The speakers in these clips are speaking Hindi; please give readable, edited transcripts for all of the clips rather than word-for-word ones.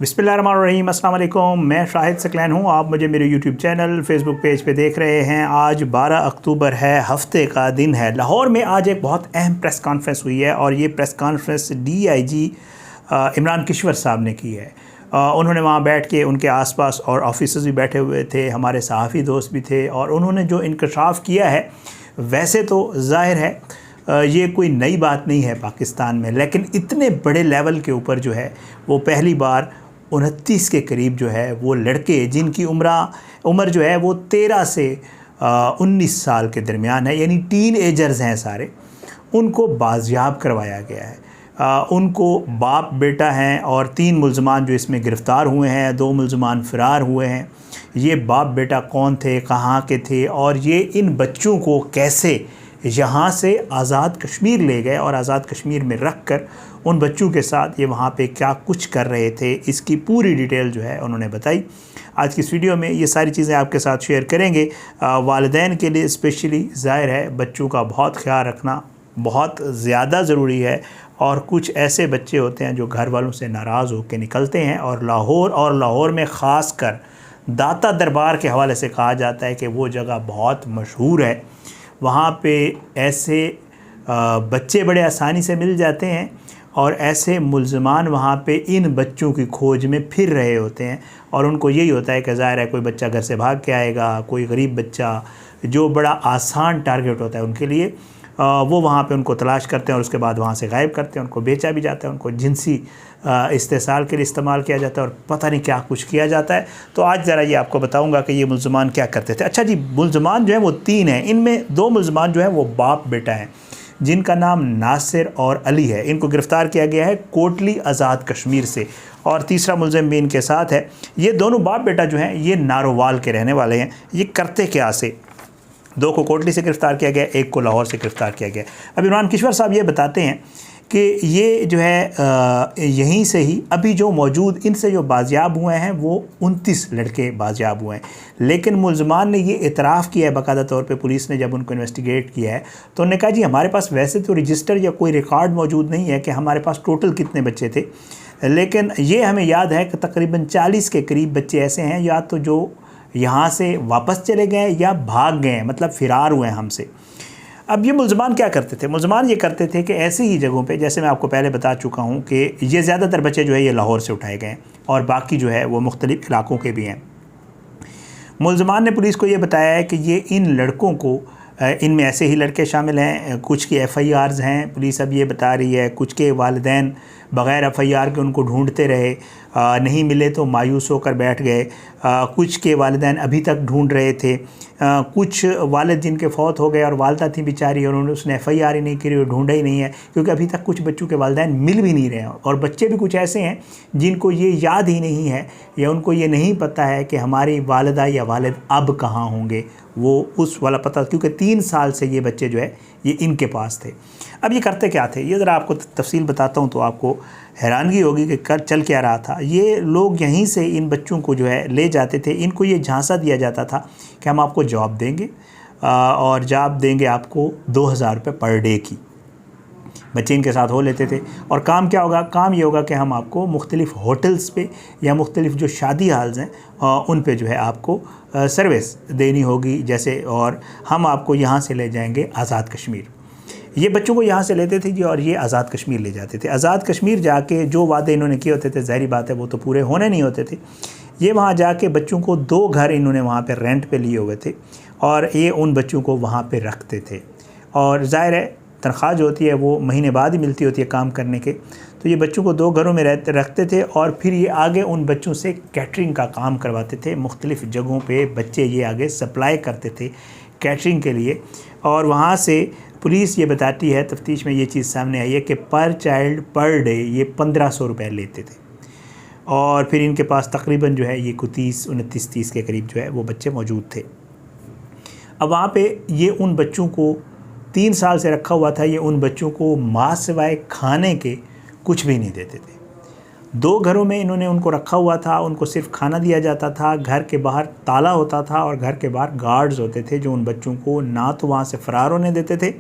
बिस्मिल्लाहिर्रहमानिर्रहीम, अस्सलाम वालेकुम। मैं शाहिद सकलैन हूँ। आप मुझे मेरे यूट्यूब चैनल फेसबुक पेज पे देख रहे हैं। आज 12 अक्टूबर है, हफ्ते का दिन है। लाहौर में आज एक बहुत अहम प्रेस कॉन्फ्रेंस हुई है और ये press conference DIG Imran Kishwar sahab ने की है। उन्होंने वहाँ बैठ के, उनके आसपास और ऑफिसर्स भी बैठे हुए थे, हमारे सहाफ़ी दोस्त भी थे, और उन्होंने जो इंकशाफ किया है, वैसे तो ज़ाहिर है ये कोई नई बात नहीं है पाकिस्तान में, लेकिन इतने बड़े लेवल के ऊपर जो है वो पहली बार 29 के करीब जो है वो लड़के, जिनकी उम्र जो है वो 13 से 19 साल के दरमियान है, यानी टीन एजर्स हैं सारे, उनको बाजियाब करवाया गया है। उनको बाप बेटा हैं और 3 मुल्ज़मान जो इसमें गिरफ़्तार हुए हैं, 2 मुल्ज़मान फ़रार हुए हैं। ये बाप बेटा कौन थे, कहाँ के थे, और ये इन बच्चों को कैसे यहाँ से आज़ाद कश्मीर ले गए और आज़ाद कश्मीर में रख कर उन बच्चों के साथ ये वहाँ पे क्या कुछ कर रहे थे, इसकी पूरी डिटेल जो है उन्होंने बताई। आज की इस वीडियो में ये सारी चीज़ें आपके साथ शेयर करेंगे। वालिदैन के लिए स्पेशली ज़ाहिर है बच्चों का बहुत ख्याल रखना बहुत ज़्यादा ज़रूरी है, और कुछ ऐसे बच्चे होते हैं जो घर वालों से नाराज़ होकर निकलते हैं, और लाहौर में ख़ास कर दाता दरबार के हवाले से कहा जाता है कि वो जगह बहुत मशहूर है। वहाँ पे ऐसे बच्चे बड़े आसानी से मिल जाते हैं, और ऐसे मुल्ज़मान वहाँ पे इन बच्चों की खोज में फिर रहे होते हैं, और उनको यही होता है कि ज़ाहिर है कोई बच्चा घर से भाग के आएगा, कोई गरीब बच्चा जो बड़ा आसान टारगेट होता है उनके लिए, वो वहाँ पे उनको तलाश करते हैं और उसके बाद वहाँ से गायब करते हैं। उनको बेचा भी जाता है, उनको जिनसी इस्तेसाल के लिए इस्तेमाल किया जाता है, और पता नहीं क्या कुछ किया जाता है। तो आज ज़रा ये आपको बताऊँगा कि ये मुल्ज़मान क्या करते थे। अच्छा जी, मुल्ज़मान जो है वो 3 हैं। इनमें 2 मुल्ज़मान जो है वो बाप बेटा हैं, जिनका नाम नासिर और अली है। इनको गिरफ़्तार किया गया है कोटली आज़ाद कश्मीर से, और तीसरा मुल्ज़िम भी इनके साथ है। ये दोनों बाप बेटा जो हैं ये नारोवाल के रहने वाले हैं। ये करते क्या से, 2 को कोटली से गिरफ़्तार किया गया, 1 को लाहौर से गिरफ़्तार किया गया। अब इमरान किश्वर साहब ये बताते हैं कि ये जो है यहीं से ही अभी जो मौजूद इनसे जो बाजियाब हुए हैं वो 29 लड़के बाजियाब हुए हैं, लेकिन मुल्ज़मान ने ये इतराफ़ किया है बाकायदा तौर पे। पुलिस ने जब उनको इन्वेस्टिगेट किया है तो उन्होंने कहा जी हमारे पास वैसे तो रजिस्टर या कोई रिकॉर्ड मौजूद नहीं है कि हमारे पास टोटल कितने बच्चे थे, लेकिन ये हमें याद है कि तकरीबन 40 के करीब बच्चे ऐसे हैं या तो जो यहाँ से वापस चले गए या भाग गए, मतलब फ़रार हुए हैं हमसे। अब ये मुल्ज़मान क्या करते थे? मुल्ज़मान ये करते थे कि ऐसी ही जगहों पे, जैसे मैं आपको पहले बता चुका हूँ कि ये ज़्यादातर बच्चे जो है ये लाहौर से उठाए गए हैं, और बाकी जो है वो मुख्तलिफ़ इलाक़ों के भी हैं। मुल्ज़मान ने पुलिस को ये बताया है कि ये इन लड़कों को, इनमें ऐसे ही लड़के शामिल हैं, कुछ की FIRs हैं, पुलिस अब ये बता रही है, कुछ के वालिदैन बग़ैर FIR के उनको ढूंढते रहे, नहीं मिले तो मायूस होकर बैठ गए। कुछ के वालिदैन अभी तक ढूंढ रहे थे। कुछ वालिद जिनके फ़ौत हो गए और वालदा थी बेचारी, और उन्होंने उसने FIR ही नहीं करी और ढूंढा ही नहीं है, क्योंकि अभी तक कुछ बच्चों के वालिदैन मिल भी नहीं रहे हैं। और बच्चे भी कुछ ऐसे हैं जिनको ये याद ही नहीं है, या उनको ये नहीं पता है कि हमारी वालिदा या वालिद अब कहाँ होंगे, वो उस वाला पता, क्योंकि 3 साल से ये बच्चे जो है ये इनके पास थे। अब ये करते क्या थे, ये ज़रा आपको तफसील बताता हूँ तो आपको हैरानगी होगी कि चल क्या रहा था। ये लोग यहीं से इन बच्चों को जो है ले जाते थे। इनको ये झांसा दिया जाता था कि हम आपको जॉब देंगे, और जॉब देंगे आपको 2000 रुपये पर डे की। बच्चे इनके साथ हो लेते थे, और काम क्या होगा, काम ये होगा कि हम आपको मुख्तलिफ़ होटल्स पे या मुख्तलिफ़ जो शादी हाल्स हैं उन पे जो है आपको सर्विस देनी होगी जैसे, और हम आपको यहाँ से ले जाएंगे आज़ाद कश्मीर। ये बच्चों को यहाँ से लेते थे जी, और ये आज़ाद कश्मीर ले जाते थे। आज़ाद कश्मीर जाके जो वादे इन्होंने किए होते थे, ज़ाहिर बात है वो तो पूरे होने नहीं होते थे। ये वहाँ जाके बच्चों को 2 घर इन्होंने वहाँ पे रेंट पे लिए हुए थे, और ये उन बच्चों को वहाँ पे रखते थे, और ज़ाहिर है तनख्वाह जो होती है वो महीने बाद ही मिलती होती है काम करने के। तो ये बच्चों को 2 घरों में रखते थे, और फिर ये आगे उन बच्चों से कैटरिंग का काम करवाते थे। मुख्तलिफ़ जगहों पे बच्चे ये आगे सप्लाई करते थे कैटरिंग के लिए, और वहाँ से पुलिस ये बताती है, तफ्तीश में ये चीज़ सामने आई है कि पर चाइल्ड पर डे ये 1500 रुपये लेते थे, और फिर इनके पास तकरीबन जो है ये 29-30 के करीब जो है वो बच्चे मौजूद थे। अब वहाँ पे ये उन बच्चों को 3 साल से रखा हुआ था। ये उन बच्चों को माँ सिवाय खाने के कुछ भी नहीं देते थे। 2 घरों में इन्होंने उनको रखा हुआ था, उनको सिर्फ खाना दिया जाता था। घर के बाहर ताला होता था और घर के बाहर गार्ड्स होते थे जो उन बच्चों को ना तो वहाँ से फ़रार होने देते थे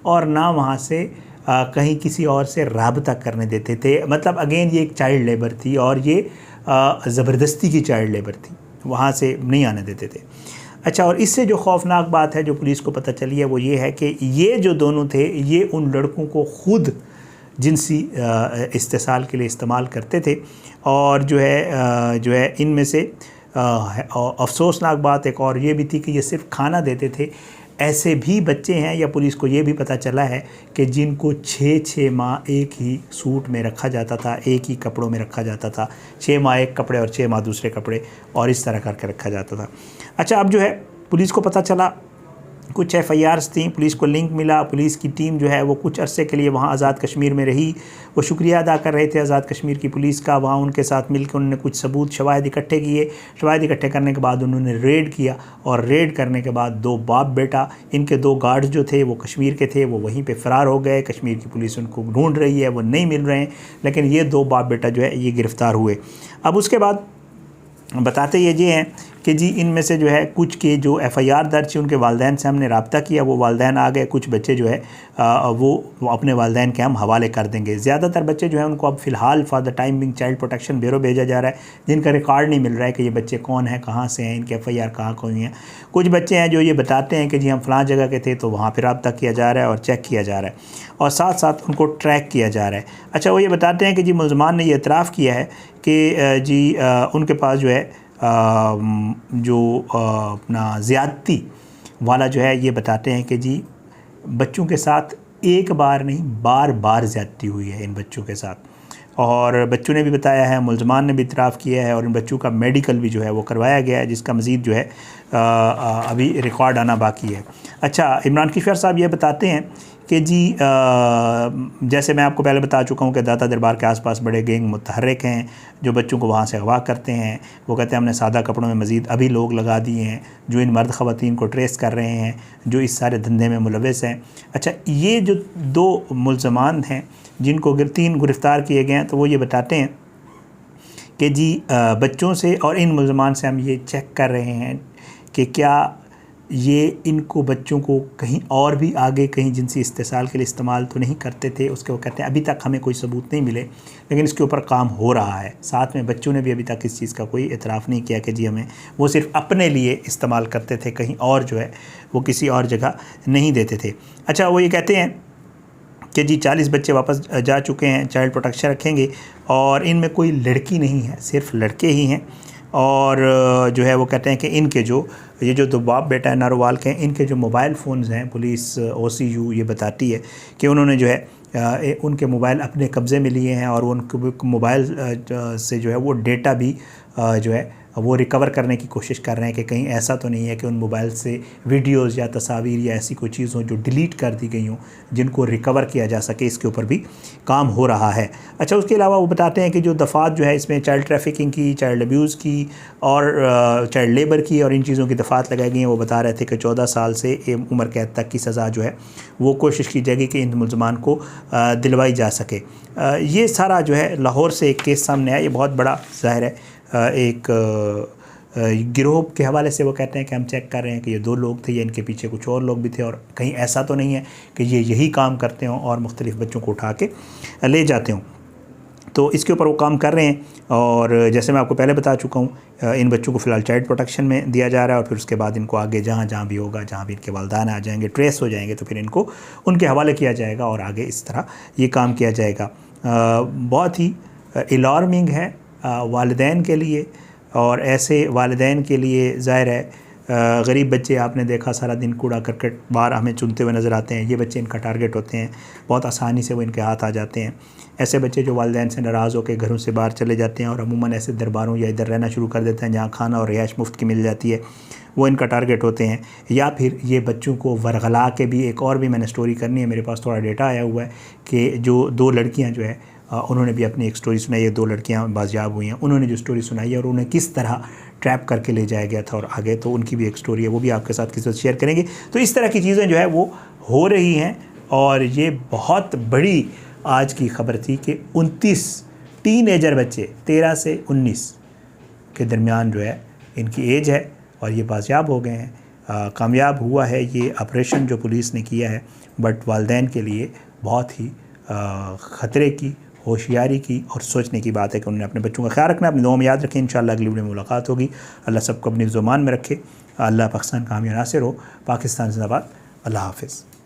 और ना वहाँ से कहीं किसी और से राबता करने देते थे। मतलब अगेन ये एक चाइल्ड लेबर थी, और ये ज़बरदस्ती की चाइल्ड लेबर थी, वहाँ से नहीं आने देते थे। अच्छा, और इससे जो खौफनाक बात है जो पुलिस को पता चली है वो ये है कि ये जो दोनों थे ये उन लड़कों को खुद जिनसी इस्तेसाल के लिए इस्तेमाल करते थे। और जो है इनमें से अफसोसनाक बात एक और ये भी थी कि ये सिर्फ खाना देते थे। ऐसे भी बच्चे हैं, या पुलिस को ये भी पता चला है कि जिनको 6 माह एक ही सूट में रखा जाता था, एक ही कपड़ों में रखा जाता था, 6 माह एक कपड़े और 6 माह दूसरे कपड़े, और इस तरह करके रखा जाता था। अच्छा, अब जो है पुलिस को पता चला, कुछ FIRs थी, पुलिस को लिंक मिला, पुलिस की टीम जो है वो कुछ अरसे के लिए वहाँ आज़ाद कश्मीर में रही। वो शुक्रिया अदा कर रहे थे आज़ाद कश्मीर की पुलिस का। वहाँ उनके साथ मिलकर उन्होंने कुछ सबूत शवाहिद इकट्ठे किए। शवाहिद इकट्ठे करने के बाद उन्होंने रेड किया, और रेड करने के बाद 2 बाप बेटा, इनके 2 गार्ड्स जो थे वो कश्मीर के थे, वो वहीं पर फ़रार हो गए। कश्मीर की पुलिस उनको ढूँढ रही है, वो नहीं मिल रहे हैं, लेकिन ये 2 बाप बेटा जो है ये गिरफ़्तार हुए। अब उसके बाद बताते ये हैं कि जी इनमें से जो है कुछ के जो FIR दर्ज है उनके वालिदैन से हमने रब्ता किया, वो वालिदैन आ गए। कुछ बच्चे जो है वो अपने वालिदैन के हम हवाले कर देंगे। ज़्यादातर बच्चे जो हैं उनको अब फ़िलहाल for the time being child protection bureau भेजा जा रहा है, जिनका रिकॉर्ड नहीं मिल रहा है कि ये बच्चे कौन हैं, कहाँ से हैं, इनके FIR कहाँ हुई हैं। कुछ बच्चे हैं जो ये बताते हैं कि जी हम फ़लाँ जगह के थे, तो वहाँ पर रब्ता किया जा रहा है और चेक किया जा रहा है, और साथ साथ उनको ट्रैक किया जा रहा है। अच्छा, वो ये बताते हैं कि जी मुल्ज़मान ने ये इतराफ़ किया है कि जी उनके पास जो है अपना ज़्यादती वाला जो है ये बताते हैं कि जी बच्चों के साथ एक बार नहीं बार बार ज़्यादती हुई है इन बच्चों के साथ। और बच्चों ने भी बताया है, मुल्ज़मान ने भी इतराफ़ किया है, और इन बच्चों का मेडिकल भी जो है वो करवाया गया है, जिसका मज़ीद जो है अभी रिकॉर्ड आना बाकी है। अच्छा, इमरान किशोर साहब ये बताते हैं कि जी जैसे मैं आपको पहले बता चुका हूँ कि दाता दरबार के आसपास बड़े गैंग मुतहर्रिक हैं जो बच्चों को वहाँ से अगवा करते हैं। वो कहते हैं हमने सादा कपड़ों में मज़ीद अभी लोग लगा दिए हैं जो इन मर्द ख़वातीन को ट्रेस कर रहे हैं, जो इस सारे धंधे में मुलविस हैं। अच्छा, ये जो 2 मुल्ज़मान हैं जिनको 3 गिरफ़्तार किए गए हैं, तो वो ये बताते हैं कि जी बच्चों से और इन मुल्ज़मान से हम ये चेक कर रहे हैं कि क्या ये इनको बच्चों को कहीं और भी आगे कहीं जिनसी इस्तेसाल के लिए इस्तेमाल तो नहीं करते थे। उसके वो कहते हैं अभी तक हमें कोई सबूत नहीं मिले, लेकिन इसके ऊपर काम हो रहा है। साथ में बच्चों ने भी अभी तक इस चीज़ का कोई एतराफ़ नहीं किया कि जी हमें, वो सिर्फ अपने लिए इस्तेमाल करते थे, कहीं और जो है वो किसी और जगह नहीं देते थे। अच्छा, वो ये कहते हैं कि जी 40 बच्चे वापस जा चुके हैं, चाइल्ड प्रोटेक्शन रखेंगे, और इनमें कोई लड़की नहीं है, सिर्फ लड़के ही हैं। और जो है वो कहते हैं कि इनके ये जो 2 बाप बेटा है नारोवाल के हैं, इनके जो मोबाइल फ़ोन्स हैं, पुलिस OCU ये बताती है कि उन्होंने जो है उनके मोबाइल अपने कब्ज़े में लिए हैं, और उनके मोबाइल से जो है वो डेटा भी जो है वो रिकवर करने की कोशिश कर रहे हैं कि कहीं ऐसा तो नहीं है कि उन मोबाइल से वीडियोज़ या तस्वीर या ऐसी कोई चीज़ हो जो डिलीट कर दी गई हों, जिनको रिकवर किया जा सके। इसके ऊपर भी काम हो रहा है। अच्छा, उसके अलावा वो बताते हैं कि जो दफ़ात जो है इसमें चाइल्ड ट्रैफिकिंग की, चाइल्ड अब्यूज़ की और चाइल्ड लेबर की और इन चीज़ों की दफ़ात लगाई गई हैं। वो बता रहे थे कि 14 साल से उम्र कैद तक की सज़ा जो है वो कोशिश की जाएगी कि इन मुल्ज़मान को दिलवाई जा सके। ये सारा जो है लाहौर से एक केस सामने आया, ये बहुत बड़ा ज़ाहिर है एक गिरोह के हवाले से वो कहते हैं कि हम चेक कर रहे हैं कि ये 2 लोग थे या इनके पीछे कुछ और लोग भी थे, और कहीं ऐसा तो नहीं है कि ये यही काम करते हों और मुख्तलिफ़ बच्चों को उठा के ले जाते हों। तो इसके ऊपर वो काम कर रहे हैं, और जैसे मैं आपको पहले बता चुका हूँ इन बच्चों को फ़िलहाल चाइल्ड प्रोटेक्शन में दिया जा रहा है, और फिर उसके बाद इनको आगे जहाँ भी होगा, जहाँ भी इनके वालिदैन आ जाएंगे, ट्रेस हो जाएंगे, तो फिर इनको उनके हवाले किया जाएगा और आगे इस तरह ये काम किया जाएगा। बहुत ही अलार्मिंग है वालिदैन के लिए, और ऐसे वालिदैन के लिए ज़ाहिर है गरीब बच्चे आपने देखा सारा दिन कूड़ा करकट बाहर हमें चुनते हुए नज़र आते हैं। ये बच्चे इनका टारगेट होते हैं, बहुत आसानी से वो इनके हाथ आ जाते हैं। ऐसे बच्चे जो वालिदैन से नाराज़ होकर घरों से बाहर चले जाते हैं और अमूमन ऐसे दरबारों या इधर रहना शुरू कर देते हैं जहाँ खाना और रिहाइश मुफ्त की मिल जाती है, वो इनका टारगेट होते हैं। या फिर ये बच्चों को वरगला के भी, एक और भी मैंने स्टोरी करनी है, मेरे पास थोड़ा डेटा आया हुआ है कि जो 2 लड़कियाँ जो है उन्होंने भी अपनी एक स्टोरी सुनाई है। 2 लड़कियां बाजियाब हुई हैं, उन्होंने जो स्टोरी सुनाई है और उन्हें किस तरह ट्रैप करके ले जाया गया था और आगे, तो उनकी भी एक स्टोरी है, वो भी आपके साथ किसी वक्त शेयर करेंगे। तो इस तरह की चीज़ें जो है वो हो रही हैं, और ये बहुत बड़ी आज की ख़बर थी कि 29 टीनेजर बच्चे 13 से 19 के दरमियान जो है इनकी एज है, और ये बाजियाब हो गए हैं। कामयाब हुआ है ये ऑपरेशन जो पुलिस ने किया है, बट वालिदैन के लिए बहुत ही ख़तरे की होशियारी की और सोचने की बात है कि उन्होंने अपने बच्चों का ख्याल रखना। अपनी दुआ में याद रखें। इंशाअल्लाह अगली वीडियो में मुलाकात होगी। अल्लाह सबको अपनी ज़ुबान में रखे। अल्लाह पाकिस्तान का हामी नासिर हो। पाकिस्तान जिंदाबाद। अल्लाह हाफ़िज़।